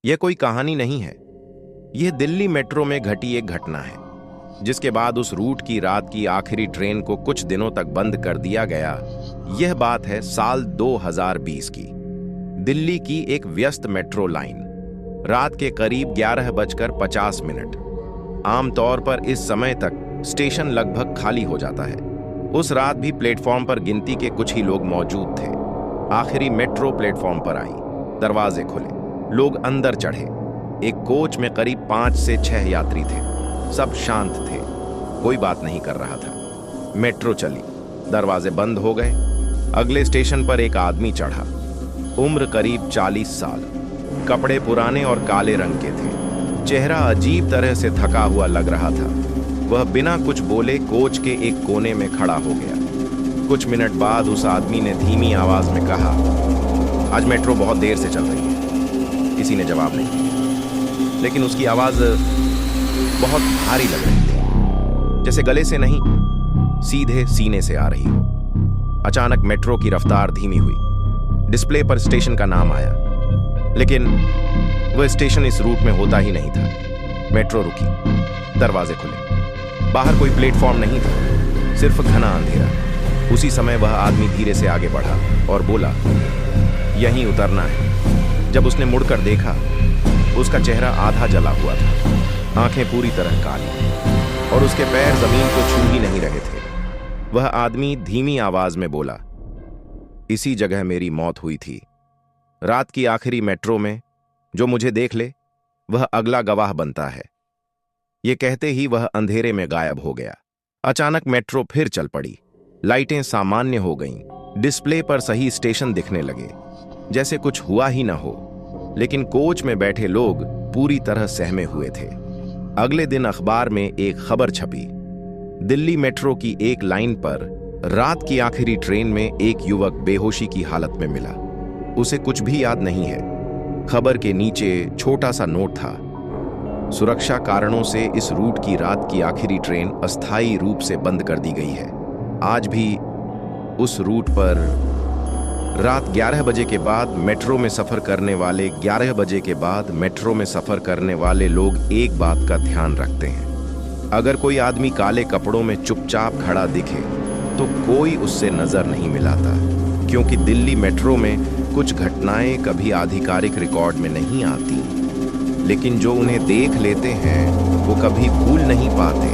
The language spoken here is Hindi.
यह कोई कहानी नहीं है। यह दिल्ली मेट्रो में घटी एक घटना है, जिसके बाद उस रूट की रात की आखिरी ट्रेन को कुछ दिनों तक बंद कर दिया गया। यह बात है साल 2020 की। दिल्ली की एक व्यस्त मेट्रो लाइन। रात के करीब 11:50। आमतौर पर इस समय तक स्टेशन लगभग खाली हो जाता है। उस रात भी प्लेटफॉर्म पर गिनती के कुछ ही लोग मौजूद थे। आखिरी मेट्रो प्लेटफॉर्म पर आई, दरवाजे खुले, लोग अंदर चढ़े। एक कोच में करीब 5 से 6 यात्री थे। सब शांत थे, कोई बात नहीं कर रहा था। मेट्रो चली, दरवाजे बंद हो गए। अगले स्टेशन पर एक आदमी चढ़ा। उम्र करीब 40 साल, कपड़े पुराने और काले रंग के थे। चेहरा अजीब तरह से थका हुआ लग रहा था। वह बिना कुछ बोले कोच के एक कोने में खड़ा हो गया। कुछ मिनट बाद उस आदमी ने धीमी आवाज में कहा, आज मेट्रो बहुत देर से चल रही है। किसी ने जवाब नहीं दिया, लेकिन उसकी आवाज बहुत भारी लग रही थी, जैसे गले से नहीं, सीधे सीने से आ रही हो। अचानक मेट्रो की रफ्तार धीमी हुई। डिस्प्ले पर स्टेशन का नाम आया, लेकिन वह स्टेशन इस रूट में होता ही नहीं था। मेट्रो रुकी, दरवाजे खुले। बाहर कोई प्लेटफॉर्म नहीं था, सिर्फ घना अंधेरा। उसी समय वह आदमी धीरे से आगे बढ़ा और बोला, यहीं उतरना है। जब उसने मुड़कर देखा, उसका चेहरा आधा जला हुआ था, आंखें पूरी तरह काली, और उसके पैर जमीन को छू ही नहीं रहे थे। वह आदमी धीमी आवाज में बोला, इसी जगह मेरी मौत हुई थी। रात की आखिरी मेट्रो में जो मुझे देख ले, वह अगला गवाह बनता है। ये कहते ही वह अंधेरे में गायब हो गया। अचानक मेट्रो फिर चल पड़ी। लाइटें सामान्य हो गईं। डिस्प्ले पर सही स्टेशन दिखने लगे, जैसे कुछ हुआ ही ना हो। लेकिन कोच में बैठे लोग पूरी तरह सहमे हुए थे। अगले दिन अखबार में एक खबर छपी। दिल्ली मेट्रो की एक लाइन पर रात की आखिरी ट्रेन में एक युवक बेहोशी की हालत में मिला। उसे कुछ भी याद नहीं है। खबर के नीचे छोटा सा नोट था, सुरक्षा कारणों से इस रूट की रात की आखिरी ट्रेन अस्थायी रूप से बंद कर दी गई है। आज भी उस रूट पर रात 11 बजे के बाद मेट्रो में सफर करने वाले 11 बजे के बाद मेट्रो में सफर करने वाले लोग एक बात का ध्यान रखते हैं। अगर कोई आदमी काले कपड़ों में चुपचाप खड़ा दिखे तो कोई उससे नजर नहीं मिलाता, क्योंकि दिल्ली मेट्रो में कुछ घटनाएं कभी आधिकारिक रिकॉर्ड में नहीं आती, लेकिन जो उन्हें देख लेते हैं वो कभी भूल नहीं पाते।